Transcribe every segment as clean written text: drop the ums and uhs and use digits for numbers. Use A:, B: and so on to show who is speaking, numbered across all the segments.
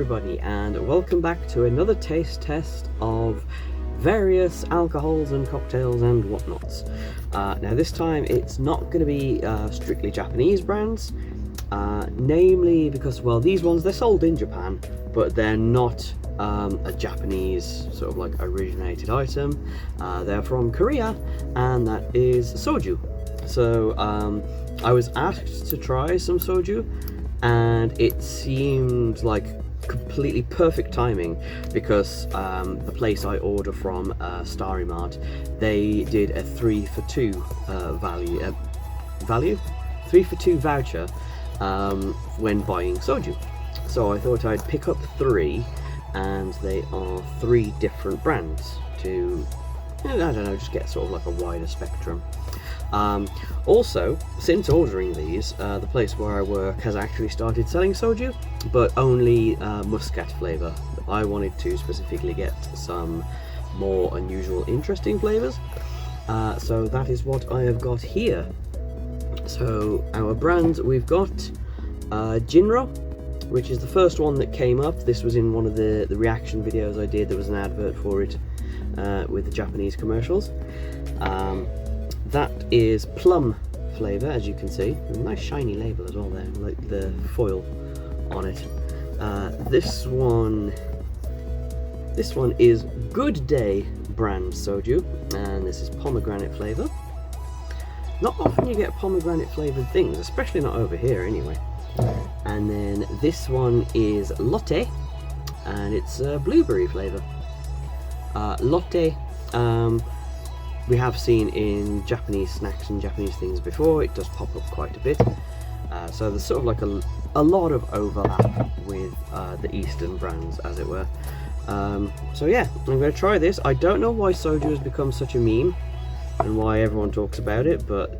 A: everybody, and welcome back to another taste test of various alcohols and cocktails and whatnots. Now this time it's not going to be strictly Japanese brands, namely because, well, these ones, they're sold in Japan, but they're not a Japanese sort of like originated item. They're from Korea, and that is Soju. So I was asked to try some Soju, and it seemed like completely perfect timing because the place I order from, Starry Mart, they did a 3 for 2 value 3 for 2 voucher when buying Soju. So I thought I'd pick up 3, and they are 3 different brands to, I don't know, just get sort of like a wider spectrum. Also, since ordering these, the place where I work has actually started selling Soju, but only muscat flavour. I wanted to specifically get some more unusual, interesting flavours, so that is what I have got here. So our brands, we've got Jinro, which is the first one that came up. This was in one of the reaction videos I did. There was an advert for it with the Japanese commercials. That is plum flavour, as you can see. A nice shiny label as well there, like the foil on it. This one is Good Day brand Soju, and this is pomegranate flavour. Not often you get pomegranate flavoured things, especially not over here anyway. And then this one is Lotte, and it's blueberry flavour. Lotte, we have seen in Japanese snacks and Japanese things before. It does pop up quite a bit, so there's sort of like a lot of overlap with the Eastern brands, as it were. So yeah, I'm going to try this. I don't know why Soju has become such a meme and why everyone talks about it, but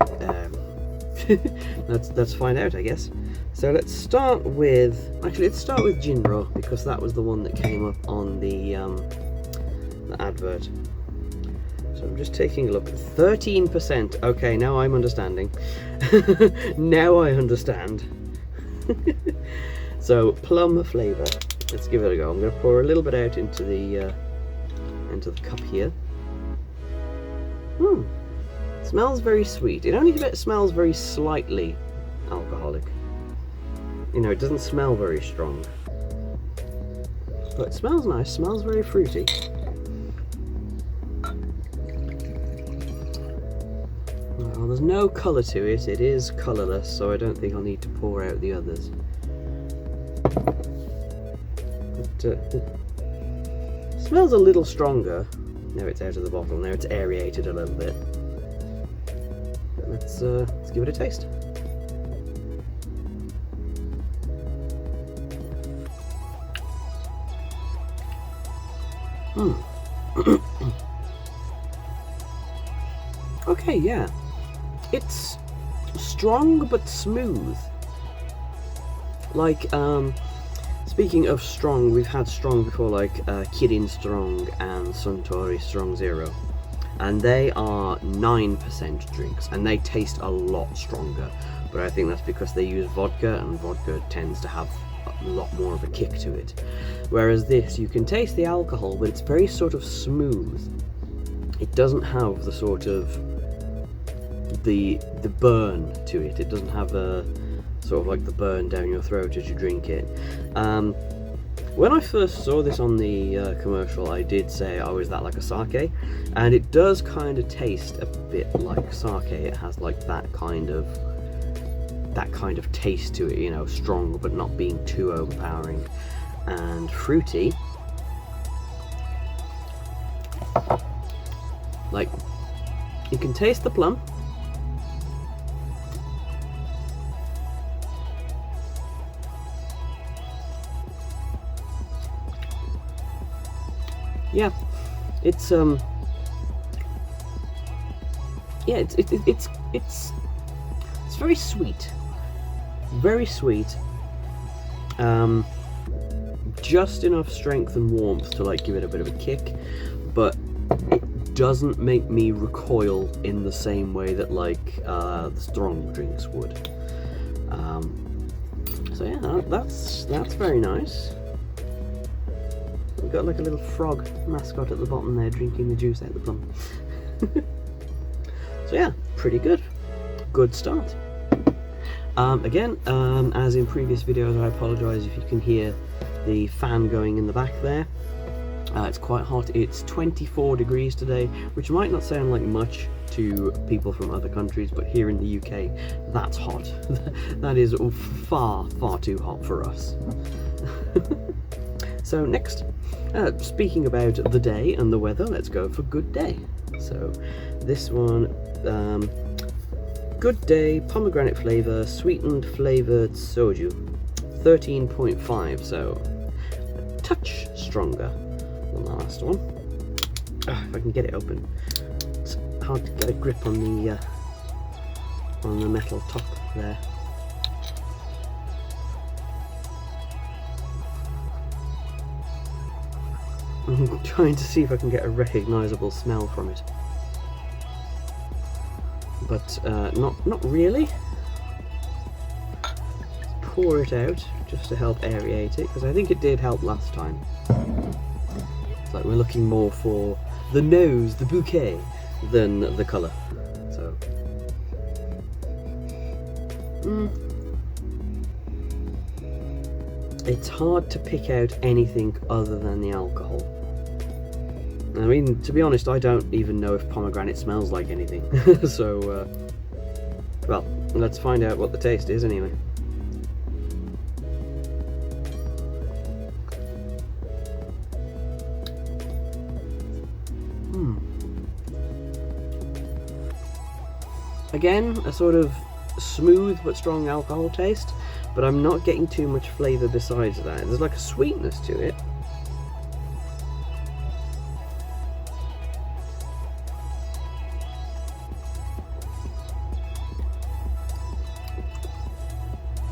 A: let's find out, I guess. So let's start with Jinro, because that was the one that came up on the advert. So I'm just taking a look. 13%. Okay, now I'm understanding. Now I understand. So plum flavour. Let's give it a go. I'm going to pour a little bit out into the cup here. Smells very sweet. It only smells very slightly alcoholic. You know, it doesn't smell very strong, but it smells nice. Smells very fruity. Well, there's no colour to it. It is colourless, so I don't think I'll need to pour out the others. But smells a little stronger. Now it's out of the bottle. Now it's aerated a little bit. Let's give it a taste. Okay, yeah. It's strong but smooth. Like, speaking of strong, we've had strong before, like Kirin Strong and Suntory Strong Zero. And they are 9% drinks, and they taste a lot stronger. But I think that's because they use vodka, and vodka tends to have a lot more of a kick to it. Whereas this, you can taste the alcohol, but it's very sort of smooth. It doesn't have the sort of the burn to it. It doesn't have a sort of like the burn down your throat as you drink it. When I first saw this on the commercial, I did say, oh, is that like a sake? And it does kind of taste a bit like sake. It has like that kind of taste to it, you know, strong but not being too overpowering, and fruity. Like, you can taste the plum. Yeah, it's it's very sweet, very sweet. Just enough strength and warmth to like give it a bit of a kick, but it doesn't make me recoil in the same way that like the strong drinks would. So yeah, that's very nice. we've got like a little frog mascot at the bottom there drinking the juice out of the plum. So yeah, pretty good. Good start. Again, as in previous videos, I apologise if you can hear the fan going in the back there. It's quite hot. It's 24 degrees today, which might not sound like much to people from other countries, but here in the UK, that's hot. That is far, far too hot for us. So next, speaking about the day and the weather, let's go for good day. So this one, good day, pomegranate flavour, sweetened flavoured soju, 13.5, so a touch stronger than the last one. If I can get it open. It's hard to get a grip on the metal top there. I'm trying to see if I can get a recognisable smell from it, but not really. Let's pour it out just to help aerate it, because I think it did help last time. It's like we're looking more for the nose, the bouquet, than the colour. So it's hard to pick out anything other than the alcohol. I mean, to be honest, I don't even know if pomegranate smells like anything. So, well, let's find out what the taste is anyway. Again, a sort of smooth but strong alcohol taste, but I'm not getting too much flavour besides that. There's like a sweetness to it.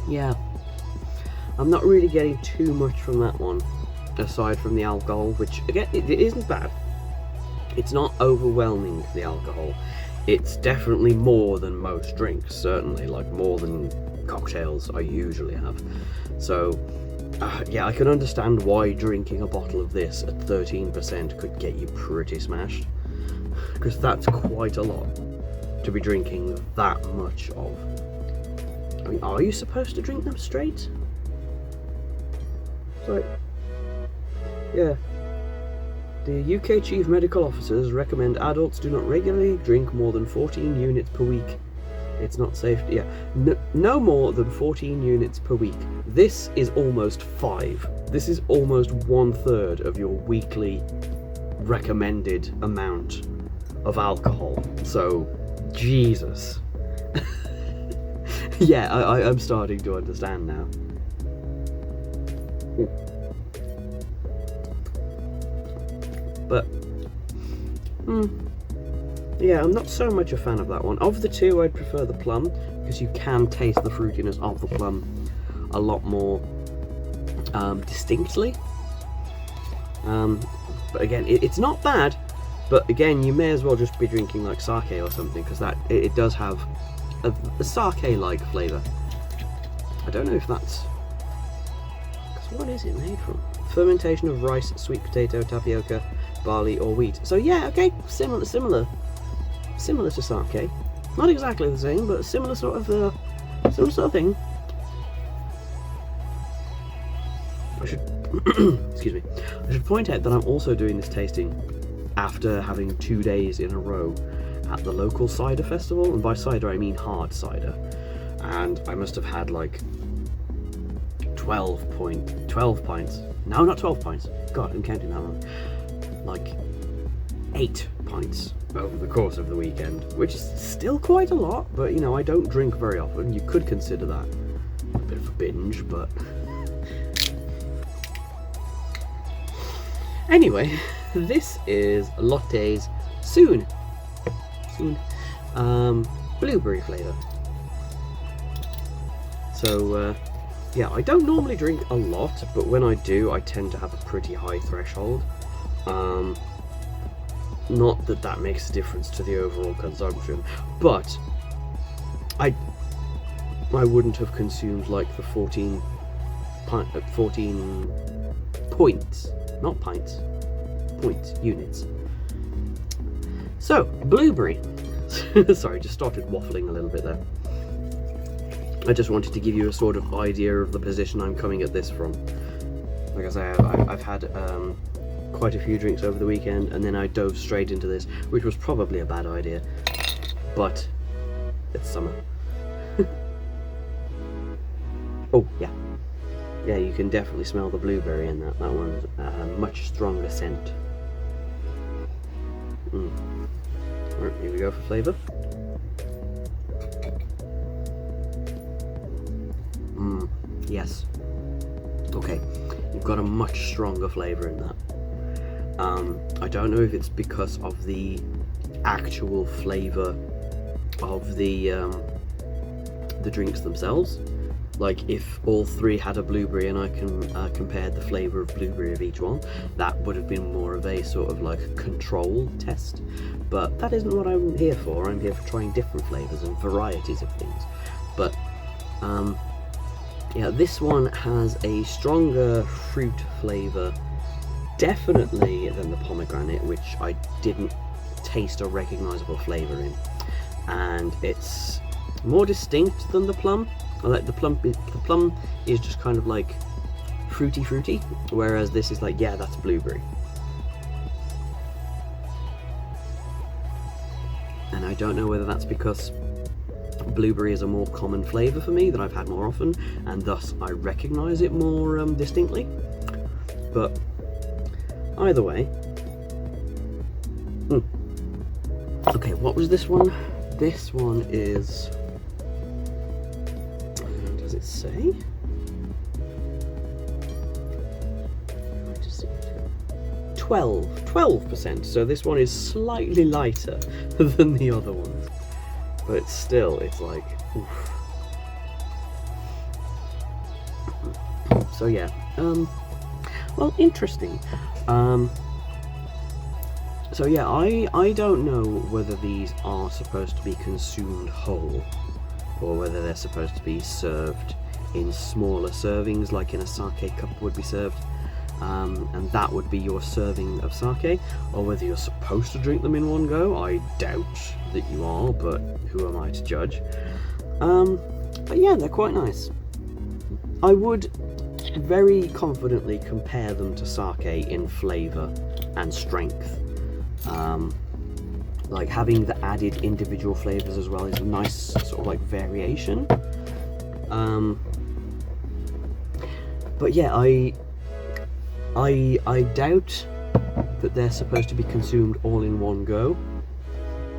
A: Yeah, I'm not really getting too much from that one, aside from the alcohol, which again, it isn't bad. It's not overwhelming, the alcohol. It's definitely more than most drinks, certainly, like more than cocktails I usually have. So, yeah, I can understand why drinking a bottle of this at 13% could get you pretty smashed, because that's quite a lot to be drinking that much of. I mean, are you supposed to drink them straight? It's like, yeah. The UK Chief Medical Officers recommend adults do not regularly drink more than 14 units per week. It's not safe. Yeah, no more than 14 units per week. This is almost 5. This is almost 1/3 of your weekly recommended amount of alcohol. So, Jesus. Yeah, I'm starting to understand now. But, yeah, I'm not so much a fan of that one. Of the two, I'd prefer the plum, because you can taste the fruitiness of the plum a lot more distinctly. But again, it's not bad, but again, you may as well just be drinking like sake or something, because that it does have a sake-like flavour. I don't know if that's... because what is it made from? Fermentation of rice, sweet potato, tapioca, barley or wheat. So yeah, okay, similar to sake. Not exactly the same, but similar sort of thing. I should excuse me. I should point out that I'm also doing this tasting after having 2 days in a row at the local cider festival, and by cider I mean hard cider. And I must have had like 12 pints. No, not 12 pints. God, I'm counting that wrong. Like 8 pints over the course of the weekend, which is still quite a lot, but you know, I don't drink very often. You could consider that a bit of a binge, but anyway, this is lattes soon. Blueberry flavour. So yeah, I don't normally drink a lot, but when I do, I tend to have a pretty high threshold. Not that that makes a difference to the overall consumption, but I wouldn't have consumed like the 14 points not pints, points, units. So, blueberry. Sorry, just started waffling a little bit there. I just wanted to give you a sort of idea of the position I'm coming at this from. Like I say, I've had quite a few drinks over the weekend, and then I dove straight into this, which was probably a bad idea, but it's summer. Oh, yeah. Yeah, you can definitely smell the blueberry in that. That one's a much stronger scent. Alright, here we go for flavour. Yes. Okay, you've got a much stronger flavour in that. I don't know if it's because of the actual flavour of the drinks themselves. Like, if all three had a blueberry and I can compare the flavour of blueberry of each one, that would have been more of a sort of like control test. But that isn't what I'm here for. I'm here for trying different flavours and varieties of things. But yeah, this one has a stronger fruit flavour, definitely, than the pomegranate, which I didn't taste a recognisable flavour in. And it's more distinct than the plum. Like the plum is just kind of like fruity, whereas this is like, yeah, that's blueberry. And I don't know whether that's because blueberry is a more common flavour for me that I've had more often, and thus I recognise it more distinctly. But either way. Okay, what was this one? This one is... does it say? 12%. So this one is slightly lighter than the other ones. But still, it's like, oof. So yeah, well, interesting. So yeah, I don't know whether these are supposed to be consumed whole, or whether they're supposed to be served in smaller servings, like in a sake cup would be served. And that would be your serving of sake, or whether you're supposed to drink them in one go. I doubt that you are, but who am I to judge? But yeah, they're quite nice. I would very confidently compare them to sake in flavour and strength. Like, having the added individual flavours as well is a nice sort of like variation. But yeah, I doubt that they're supposed to be consumed all in one go.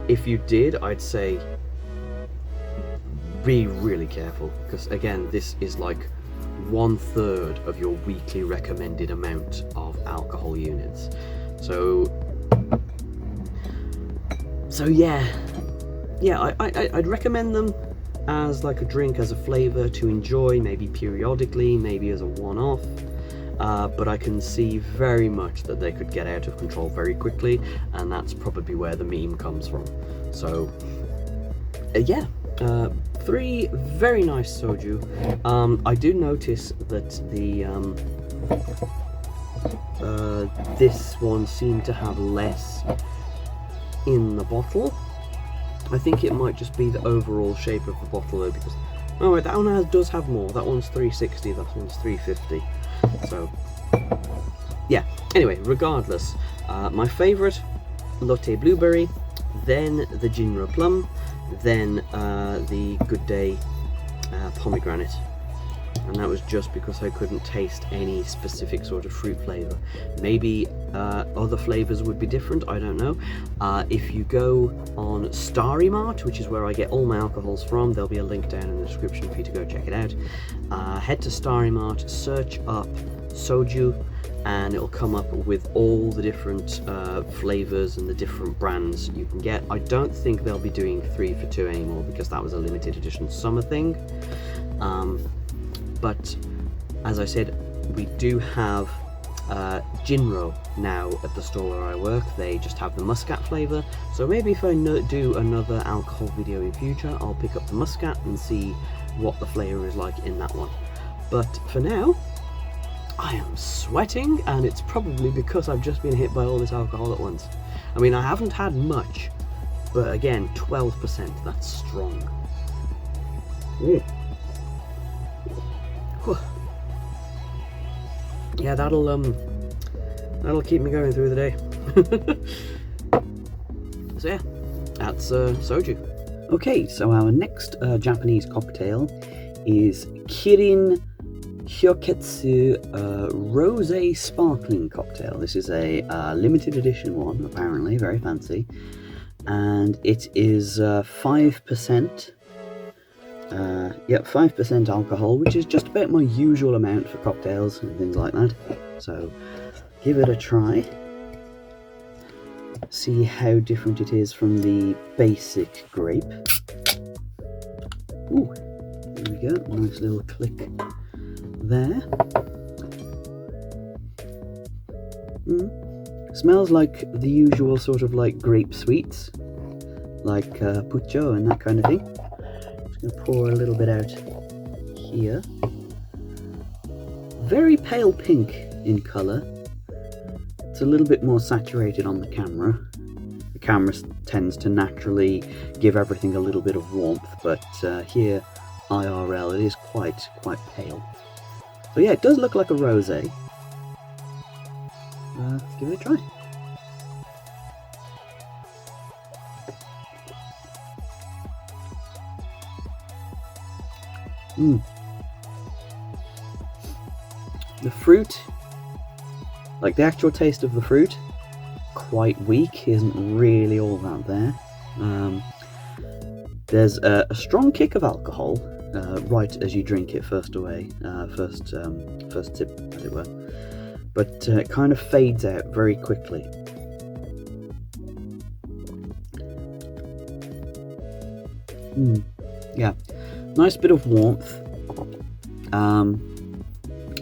A: If you did, I'd say be really careful, because again, this is like 1/3 of your weekly recommended amount of alcohol units. So yeah, I'd recommend them as like a drink, as a flavour to enjoy, maybe periodically, maybe as a one-off. But I can see very much that they could get out of control very quickly, and that's probably where the meme comes from. So, yeah, 3 very nice soju. I do notice that the this one seemed to have less in the bottle. I think it might just be the overall shape of the bottle though, because oh, that one does have more. That one's 360, that one's 350. So, yeah. Anyway, regardless, my favourite, Latte Blueberry, then the Jinro Plum, then the Good Day Pomegranate. And that was just because I couldn't taste any specific sort of fruit flavour. Maybe other flavours would be different, I don't know. If you go on Starry Mart, which is where I get all my alcohols from, there'll be a link down in the description for you to go check it out. Head to Starry Mart, search up Soju, and it'll come up with all the different flavours and the different brands you can get. I don't think they'll be doing 3 for 2 anymore, because that was a limited edition summer thing. But as I said, we do have Jinro now at the store where I work. They just have the muscat flavour, so maybe if I do another alcohol video in future, I'll pick up the muscat and see what the flavour is like in that one. But for now, I am sweating, and it's probably because I've just been hit by all this alcohol at once. I mean, I haven't had much, but again, 12%, that's strong. Mm. Yeah, that'll keep me going through the day. So yeah, that's soju. Okay, so our next Japanese cocktail is Kirin Hyoketsu Rosé Sparkling Cocktail. This is a limited edition one, apparently, very fancy. And it is 5%. 5% alcohol, which is just about my usual amount for cocktails and things like that. So give it a try. See how different it is from the basic grape. Ooh, there we go, nice little click there. Smells like the usual sort of like grape sweets, like pucho and that kind of thing. Just gonna pour a little bit out here. Very pale pink in colour. It's a little bit more saturated on the camera. The camera tends to naturally give everything a little bit of warmth, but here, IRL, it is quite pale. So yeah, it does look like a rosé. Let's give it a try. The fruit, like the actual taste of the fruit, quite weak, isn't really all that there. There's a strong kick of alcohol right as you drink it first sip, as it were, but it kind of fades out very quickly. Yeah, nice bit of warmth,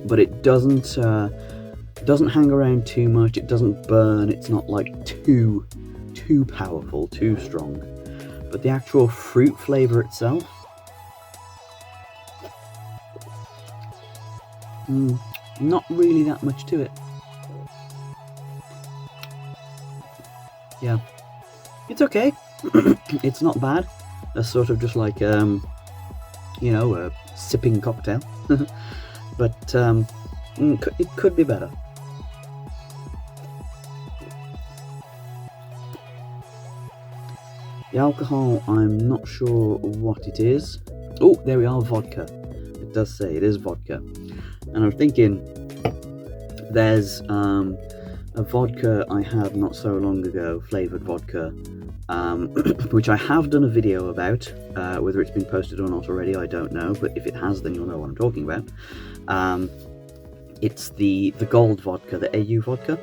A: but it doesn't hang around too much. It doesn't burn. It's not like too powerful, too strong. But the actual fruit flavor itself, not really that much to it. Yeah, it's okay. It's not bad. That's sort of just like a sipping cocktail. But it could be better. The alcohol, I'm not sure what it is. Oh, there we are, vodka. It does say it is vodka. And I'm thinking there's a vodka I had not so long ago, flavoured vodka, which I have done a video about. Whether it's been posted or not already, I don't know, but if it has, then you'll know what I'm talking about. It's the gold vodka, the AU vodka,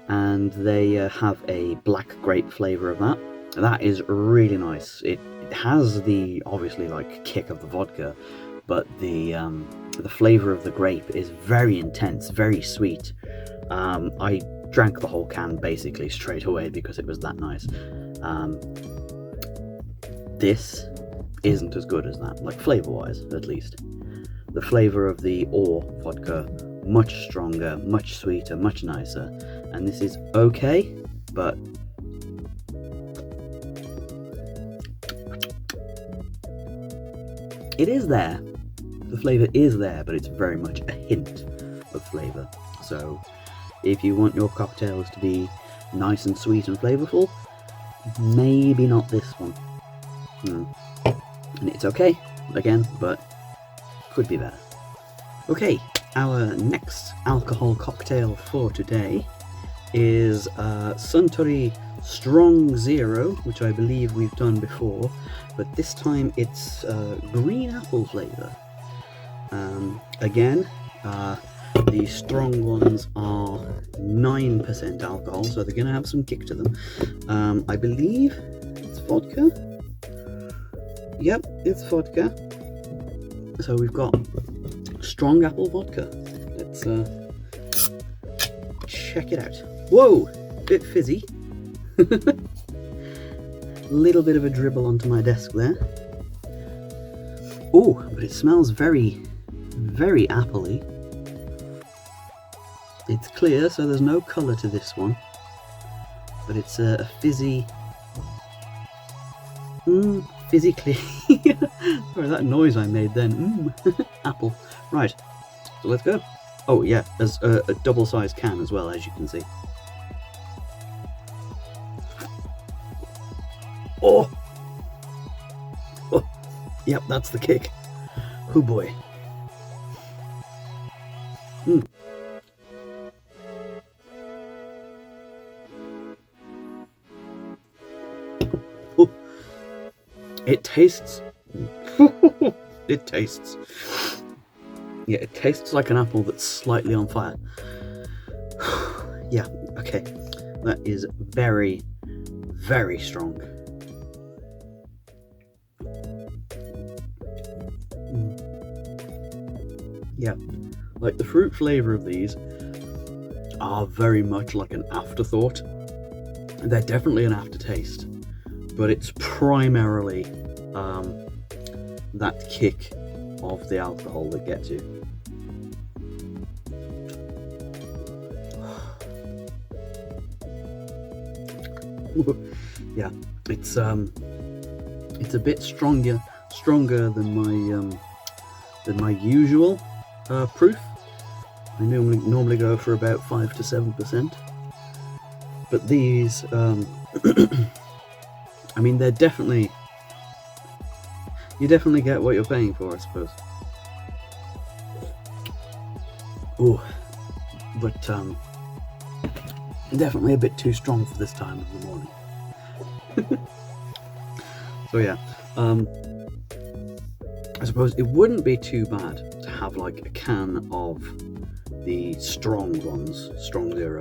A: and they have a black grape flavour of that. That is really nice. It has the obviously like kick of the vodka, but the flavour of the grape is very intense, very sweet. I drank the whole can basically straight away because it was that nice. This isn't as good as that, like flavour-wise at least. The flavour of the vodka, much stronger, much sweeter, much nicer, and this is okay, but it is there. The flavour is there, but it's very much a hint of flavour. So if you want your cocktails to be nice and sweet and flavourful, maybe not this one. And it's okay, again, but could be better. Okay, our next alcohol cocktail for today is Suntory Strong Zero, which I believe we've done before, but this time it's green apple flavour. Again, the strong ones are 9% alcohol, so they're going to have some kick to them. I believe it's vodka. Yep, it's vodka. So we've got strong apple vodka. Let's check it out. Whoa, bit fizzy. Little bit of a dribble onto my desk there. Oh, but it smells very, very appley.
B: It's clear, so there's no colour to this one, but it's a fizzy, fizzy clear. Sorry, that noise I made then. Apple. Right, so let's go. Oh yeah, there's a double-sized can as well, as you can see. Oh! Oh! Yep, that's the kick. Oh boy. Oh. It tastes. It tastes. Yeah, it tastes like an apple that's slightly on fire. Yeah, okay. That is very, very strong. Yeah, like the fruit flavour of these are very much like an afterthought. They're definitely an aftertaste, but it's primarily that kick of the alcohol that gets you. Yeah, it's a bit stronger than my usual proof. I normally go for about 5 to 7%, but these, I mean, they're definitely, you definitely get what you're paying for, I suppose. Oh, but definitely a bit too strong for this time of the morning. So yeah, I suppose it wouldn't be too bad to have like a can of the strong ones, strong zero,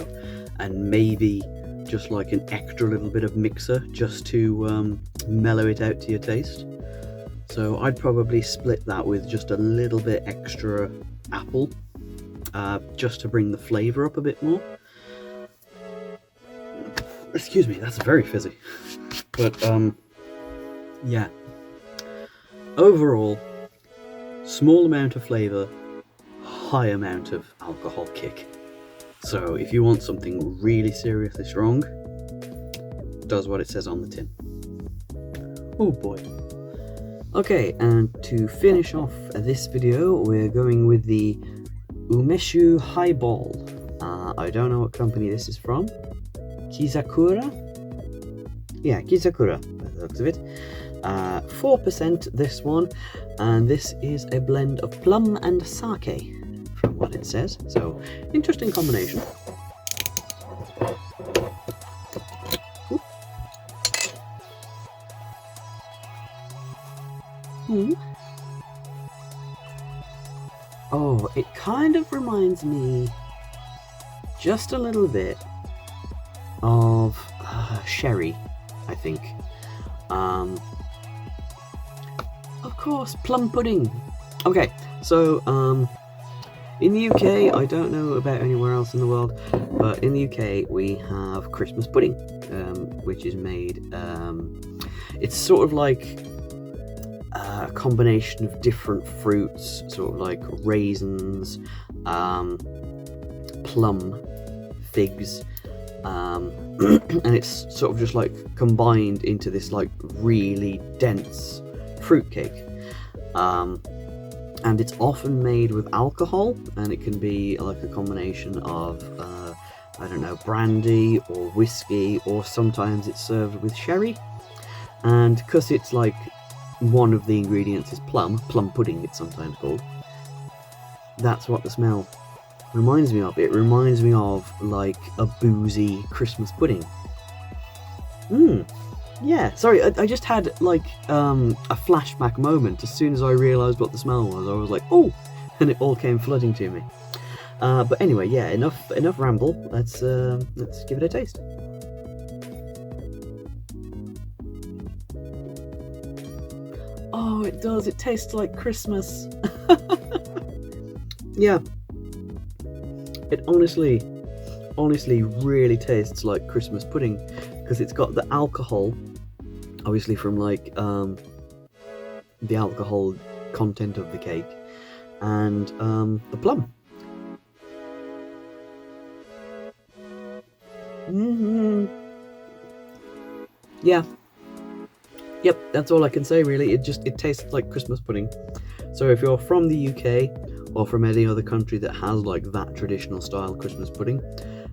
B: and maybe just like an extra little bit of mixer just to mellow it out to your taste. So I'd probably split that with just a little bit extra apple, just to bring the flavour up a bit more. Excuse me, that's very fizzy. But yeah, overall, small amount of flavour, high amount of alcohol kick. So if you want something really seriously strong, does what it says on the tin. Oh boy. Okay, and to finish off this video, we're going with the Umeshu Highball. I don't know what company this is from. Kizakura? Yeah, Kizakura, by the looks of it. 4% this one, and this is a blend of plum and sake, from what it says. So, interesting combination. Oh, it kind of reminds me just a little bit of sherry, I think. Of course, plum pudding. Okay, so in the UK, I don't know about anywhere else in the world, but in the UK we have Christmas pudding, which is made, it's sort of like a combination of different fruits, sort of like raisins, plum, figs, and it's sort of just like combined into this like really dense fruitcake. And it's often made with alcohol, and it can be like a combination of I don't know, brandy or whiskey, or sometimes it's served with sherry. And because it's like one of the ingredients is plum pudding it's sometimes called, that's what the smell reminds me of. It reminds me of like a boozy Christmas pudding. Yeah, sorry, I just had like a flashback moment as soon as I realised what the smell was. I was like, oh, and it all came flooding to me. But anyway, yeah, enough ramble. Let's give it a taste. Oh, it does. It tastes like Christmas. Yeah. It honestly really tastes like Christmas pudding, because it's got the alcohol, obviously from like the alcohol content of the cake, and the plum.
A: Yeah. Yep, that's all I can say really. It tastes like Christmas pudding. So if you're from the UK or from any other country that has like that traditional style Christmas pudding,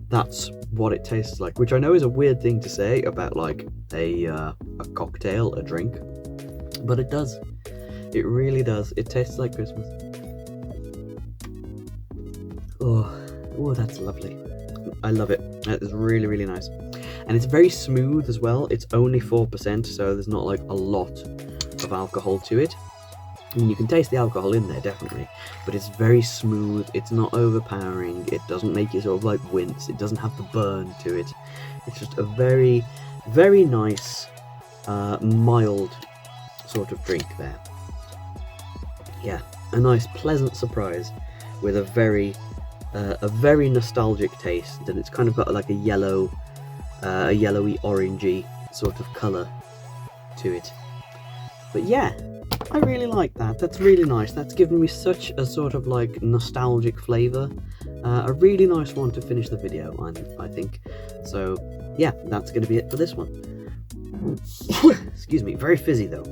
A: that's what it tastes like. Which I know is a weird thing to say about like a cocktail, a drink, but it does. It really does. It tastes like Christmas. Oh, that's lovely. I love it. That is really, really nice. And it's very smooth as well. It's only 4%, so there's not like a lot of alcohol to it. I mean, you can taste the alcohol in there, definitely, but it's very smooth. It's not overpowering. It doesn't make you sort of like wince. It doesn't have the burn to it. It's just a very, very nice, mild sort of drink there. Yeah, a nice, pleasant surprise with a very nostalgic taste, and it's kind of got like a yellowy, orangey sort of colour to it. But yeah, I really like that. That's really nice. That's given me such a sort of like nostalgic flavour. A really nice one to finish the video on, I think. So yeah, that's going to be it for this one. Excuse me, very fizzy though.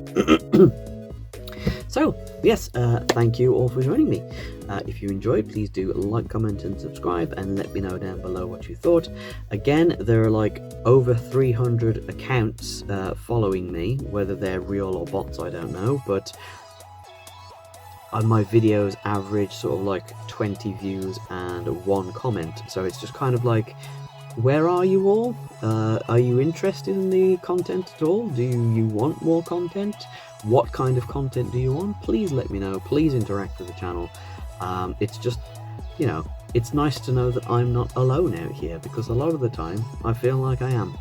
A: So yes, thank you all for joining me. If you enjoyed, please do like, comment and subscribe, and let me know down below what you thought. Again, there are like over 300 accounts following me. Whether they're real or bots, I don't know, but on my videos average sort of like 20 views and 1 comment, so it's just kind of like, where are you all? Are you interested in the content at all? Do you want more content? What kind of content do you want? Please let me know. Please interact with the channel. It's just, you know, it's nice to know that I'm not alone out here, because a lot of the time I feel like I am.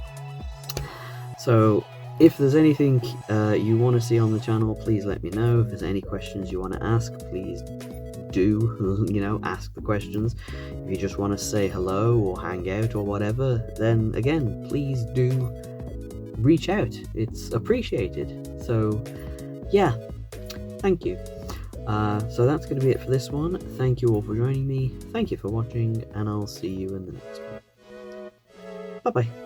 A: So if there's anything you want to see on the channel, please let me know. If there's any questions you want to ask, please do, you know, ask the questions. If you just want to say hello or hang out or whatever, then again, please do reach out. It's appreciated. So yeah, thank you. So that's going to be it for this one. Thank you all for joining me. Thank you for watching, and I'll see you in the next one. Bye bye.